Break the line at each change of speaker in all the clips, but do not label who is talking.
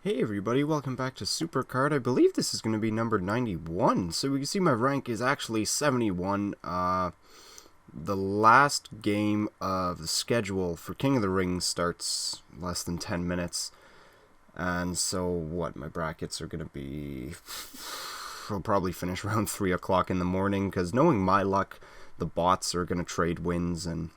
Hey everybody, welcome back to Supercard. I believe this is going to be number 91, so we can see my rank is actually 71. The last game of the schedule for King of the Ring starts less than 10 minutes, and so my brackets are going to be... I'll probably finish around 3 o'clock in the morning, because knowing my luck, the bots are going to trade wins, and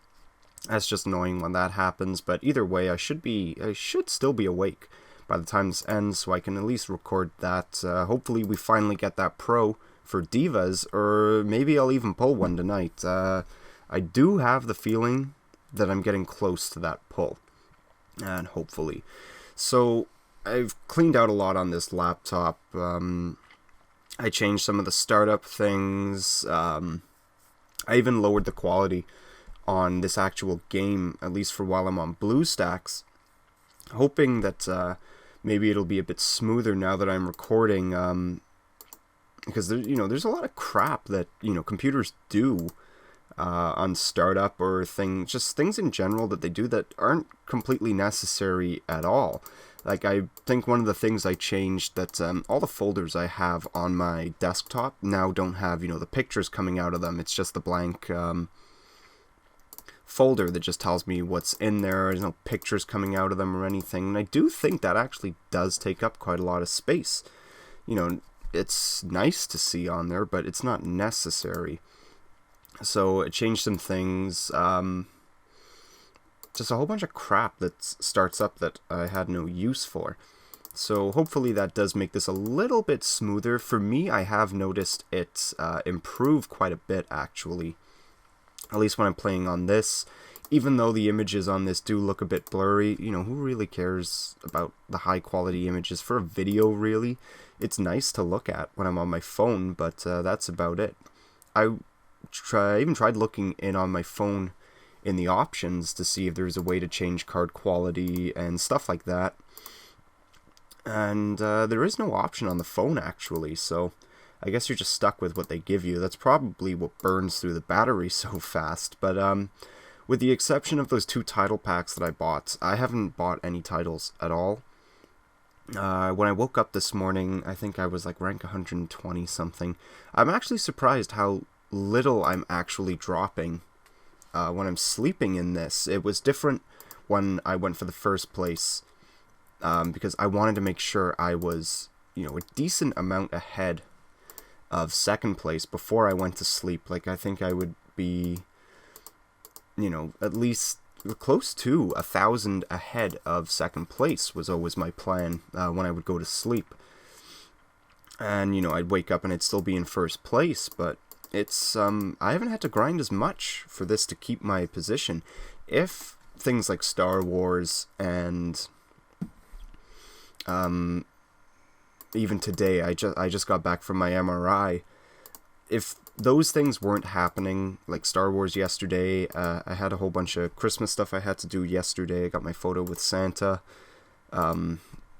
that's just annoying when that happens, but either way, I should still be awake by the time this ends, so I can at least record that. Hopefully we finally get that pro for Divas, or maybe I'll even pull one tonight. I do have the feeling that I'm getting close to that pull, and hopefully. So I've cleaned out a lot on this laptop. I changed some of the startup things. I even lowered the quality on this actual game, at least for while I'm on BlueStacks, hoping that maybe it'll be a bit smoother now that I'm recording, because there's a lot of crap that computers do on startup, or just things in general that they do that aren't completely necessary at all. Like, I think one of the things I changed, that all the folders I have on my desktop now don't have the pictures coming out of them. It's just the blank folder that just tells me what's in there. There's no pictures coming out of them or anything, and I do think that actually does take up quite a lot of space. It's nice to see on there, but it's not necessary. So I changed some things, just a whole bunch of crap that starts up that I had no use for. So hopefully that does make this a little bit smoother. For me, I have noticed it improve quite a bit, actually. At least when I'm playing on this, even though the images on this do look a bit blurry, who really cares about the high quality images for a video, really? It's nice to look at when I'm on my phone, but that's about it. I even tried looking in on my phone in the options to see if there's a way to change card quality and stuff like that. And there is no option on the phone, actually, so I guess you're just stuck with what they give you. That's probably what burns through the battery so fast. But with the exception of those 2 title packs that I bought, I haven't bought any titles at all. When I woke up this morning, I think I was like rank 120 something. I'm actually surprised how little I'm actually dropping when I'm sleeping in this. It was different when I went for the first place, because I wanted to make sure I was, a decent amount ahead of second place before I went to sleep. Like, I think I would be, at least close to 1,000 ahead of second place was always my plan when I would go to sleep. And, I'd wake up and I'd still be in first place, but it's, I haven't had to grind as much for this to keep my position. If things like Star Wars and, even today, I just got back from my MRI. If those things weren't happening, like Star Wars yesterday, I had a whole bunch of Christmas stuff I had to do yesterday. I got my photo with Santa,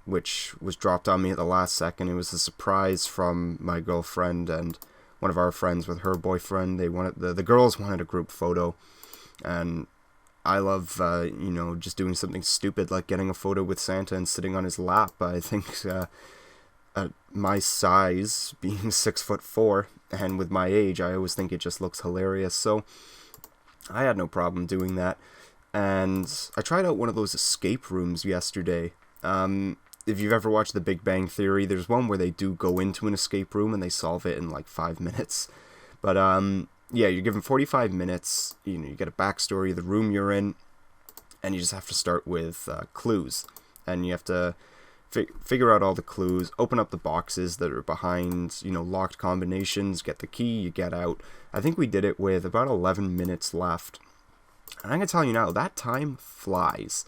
which was dropped on me at the last second. It was a surprise from my girlfriend and one of our friends with her boyfriend. They wanted the girls wanted a group photo, and I love just doing something stupid like getting a photo with Santa and sitting on his lap. I think at my size, being 6'4", and with my age, I always think it just looks hilarious. So I had no problem doing that. And I tried out one of those escape rooms yesterday. If you've ever watched The Big Bang Theory, there's one where they do go into an escape room and they solve it in like 5 minutes. But yeah, you're given 45 minutes. You get a backstory of the room you're in, and you just have to start with clues. And you have to figure out all the clues, open up the boxes that are behind, locked combinations, get the key, you get out. I think we did it with about 11 minutes left. And I'm going to tell you now, that time flies.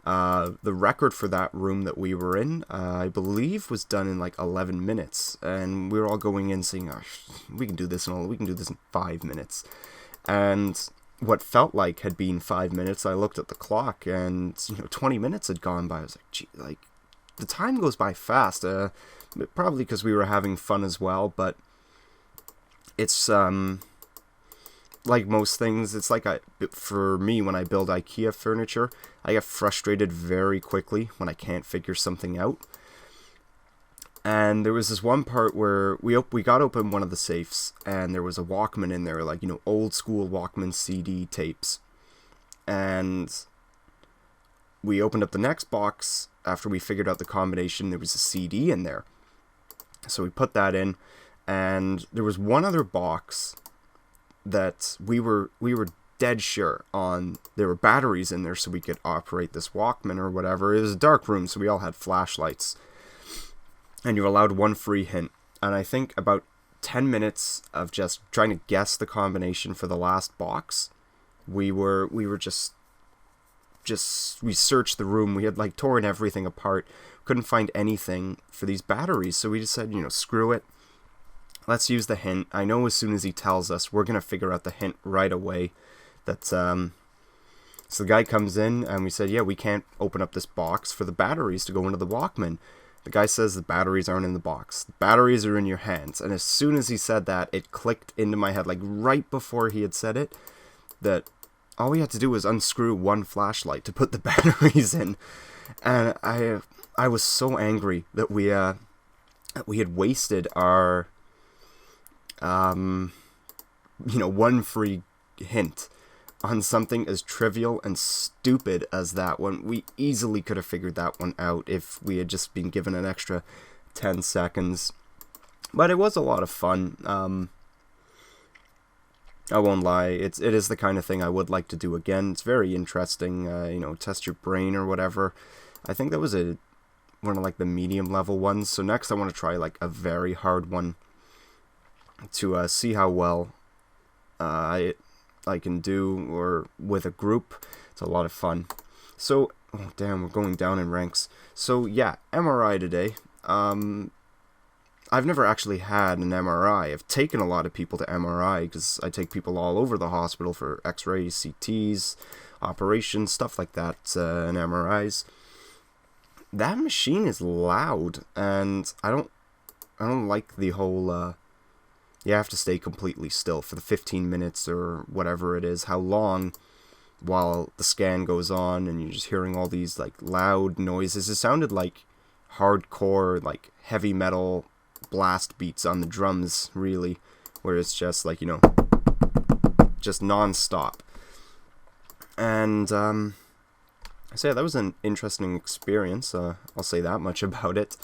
The record for that room that we were in, I believe, was done in like 11 minutes. And we were all going in saying, oh, we can do this in 5 minutes. And what felt like had been 5 minutes, I looked at the clock and, 20 minutes had gone by. I was like, gee, the time goes by fast, probably because we were having fun as well, but it's, like most things, it's like for me, when I build IKEA furniture, I get frustrated very quickly when I can't figure something out. And there was this one part where we got open one of the safes, and there was a Walkman in there, like, old school Walkman CD tapes. And we opened up the next box after we figured out the combination. There was a CD in there. So we put that in, and there was one other box that we were dead sure on. There were batteries in there so we could operate this Walkman or whatever. It was a dark room, so we all had flashlights. And you're allowed one free hint. And I think about 10 minutes of just trying to guess the combination for the last box. We searched the room. We had like torn everything apart. Couldn't find anything for these batteries. So we just said, screw it. Let's use the hint. I know as soon as he tells us, we're going to figure out the hint right away. So the guy comes in and we said, yeah, we can't open up this box for the batteries to go into the Walkman. The guy says the batteries aren't in the box. The batteries are in your hands. And as soon as he said that, it clicked into my head, like right before he had said it, that all we had to do was unscrew one flashlight to put the batteries in. And I was so angry that we had wasted our one free hint on something as trivial and stupid as that one. We easily could have figured that one out if we had just been given an extra 10 seconds. But it was a lot of fun. I won't lie, it is the kind of thing I would like to do again. It's very interesting, test your brain or whatever. I think that was one of like the medium level ones. So next I want to try like a very hard one to see how well I can do, or with a group. It's a lot of fun. So, oh damn, we're going down in ranks. So yeah, MRI today. I've never actually had an MRI. I've taken a lot of people to MRI because I take people all over the hospital for X-rays, CTs, operations, stuff like that, and MRIs. That machine is loud, and I don't like the whole. You have to stay completely still for the 15 minutes or whatever it is, how long, while the scan goes on, and you're just hearing all these like loud noises. It sounded like hardcore, like heavy metal blast beats on the drums, really, where it's just like, just non-stop. And so yeah, that was an interesting experience. I'll say that much about it.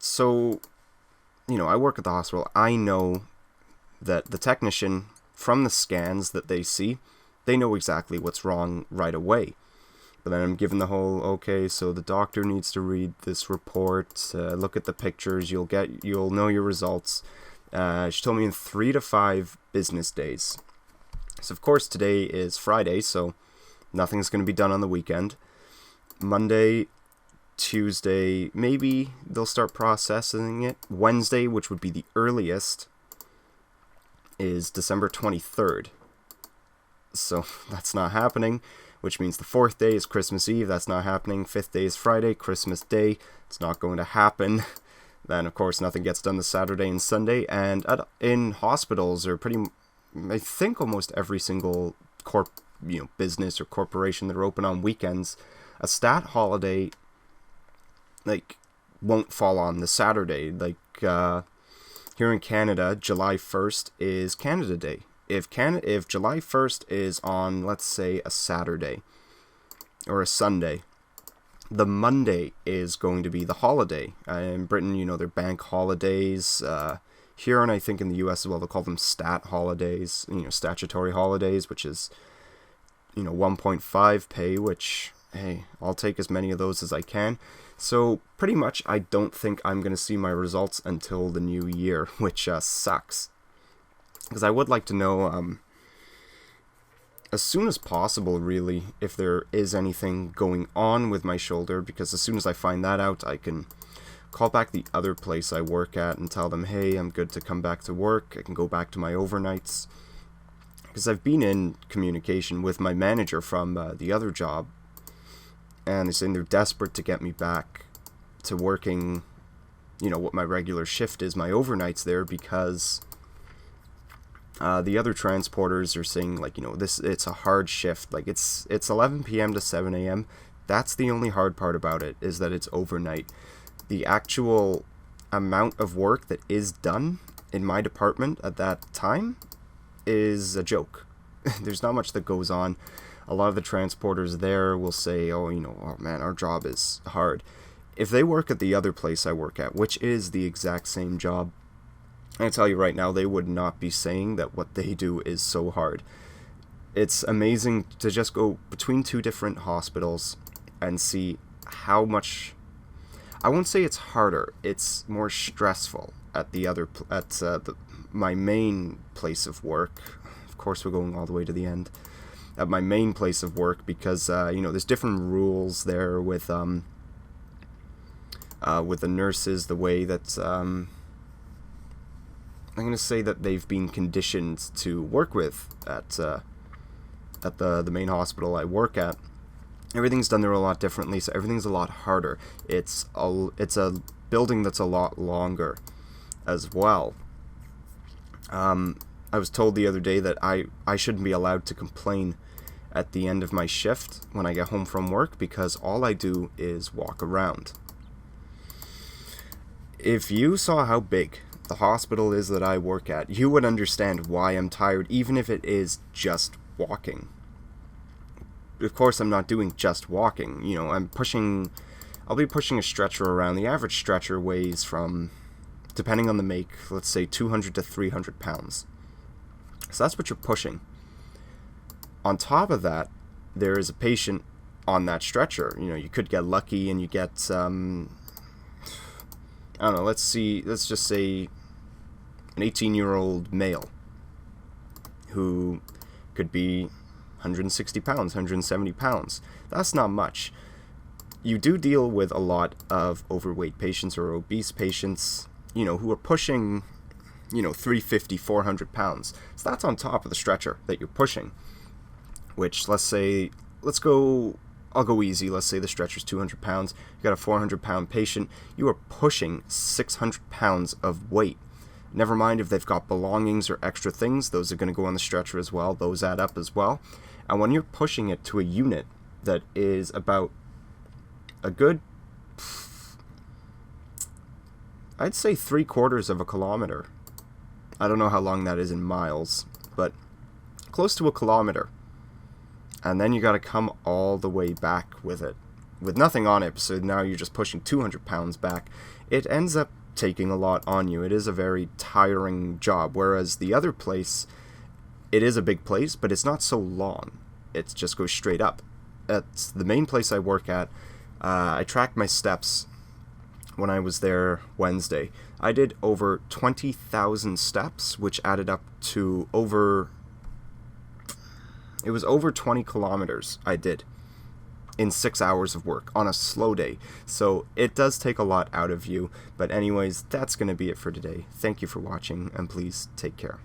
So, I work at the hospital. I know that the technician, from the scans that they see, they know exactly what's wrong right away. But then I'm given the whole, okay, so the doctor needs to read this report, look at the pictures, you'll know your results. She told me in 3 to 5 business days. So of course today is Friday, so nothing's going to be done on the weekend. Monday, Tuesday, maybe they'll start processing it. Wednesday, which would be the earliest, is December 23rd. So that's not happening, which means the 4th day is Christmas Eve. That's not happening. 5th day is Friday, Christmas Day. It's not going to happen. Then, of course, nothing gets done the Saturday and Sunday. And in hospitals, or I think almost every single business or corporation that are open on weekends, a stat holiday won't fall on the Saturday. Here in Canada, July 1st is Canada Day. If July 1st is on, let's say, a Saturday or a Sunday, the Monday is going to be the holiday. In Britain, their bank holidays. Here, and I think in the US as well, they'll call them stat holidays, statutory holidays, which is, 1.5 pay, which, hey, I'll take as many of those as I can. So pretty much I don't think I'm going to see my results until the new year, which sucks. Because I would like to know as soon as possible, really, if there is anything going on with my shoulder, because as soon as I find that out, I can call back the other place I work at and tell them, hey, I'm good to come back to work. I can go back to my overnights. Because I've been in communication with my manager from the other job, and they're saying they're desperate to get me back to working, what my regular shift is, my overnights there, because the other transporters are saying, it's a hard shift. It's 11 p.m. to 7 a.m., That's the only hard part about it, is that it's overnight. The actual amount of work that is done in my department at that time is a joke. There's not much that goes on. A lot of the transporters there will say, oh, oh man, our job is hard. If they work at the other place I work at, which is the exact same job, I tell you right now, they would not be saying that what they do is so hard. It's amazing to just go between two different hospitals and see how much, I won't say it's harder, it's more stressful at the other, my main place of work. Of course, we're going all the way to the end. At my main place of work, because there's different rules there with the nurses, the way that I'm going to say that they've been conditioned to work with at the main hospital I work at. Everything's done there a lot differently, so everything's a lot harder. It's a building that's a lot longer as well. I was told the other day that I shouldn't be allowed to complain at the end of my shift when I get home from work, because all I do is walk around. If you saw how big the hospital is that I work at, you would understand why I'm tired, even if it is just walking. Of course, I'm not doing just walking. I'll be pushing a stretcher around. The average stretcher weighs from, depending on the make, let's say 200 to 300 pounds. So that's what you're pushing. On top of that, there is a patient on that stretcher. You could get lucky and you get, I don't know, let's just say an 18-year-old male who could be 160 pounds, 170 pounds. That's not much. You do deal with a lot of overweight patients or obese patients, who are pushing, 350, 400 pounds. So that's on top of the stretcher that you're pushing, which I'll go easy. Let's say the stretcher's 200 pounds. You got a 400-pound patient. You are pushing 600 pounds of weight. Never mind if they've got belongings or extra things. Those are going to go on the stretcher as well. Those add up as well. And when you're pushing it to a unit that is about a good, I'd say 3/4 of a kilometer. I don't know how long that is in miles, but close to a kilometer. And then you got to come all the way back with it, with nothing on it, so now you're just pushing 200 pounds back. It ends up taking a lot on you. It is a very tiring job, whereas the other place, it is a big place, but it's not so long. It just goes straight up. At the main place I work at, I tracked my steps when I was there Wednesday. I did over 20,000 steps, which added up to over 20 kilometers I did in 6 hours of work on a slow day. So it does take a lot out of you. But anyways, that's going to be it for today. Thank you for watching, and please take care.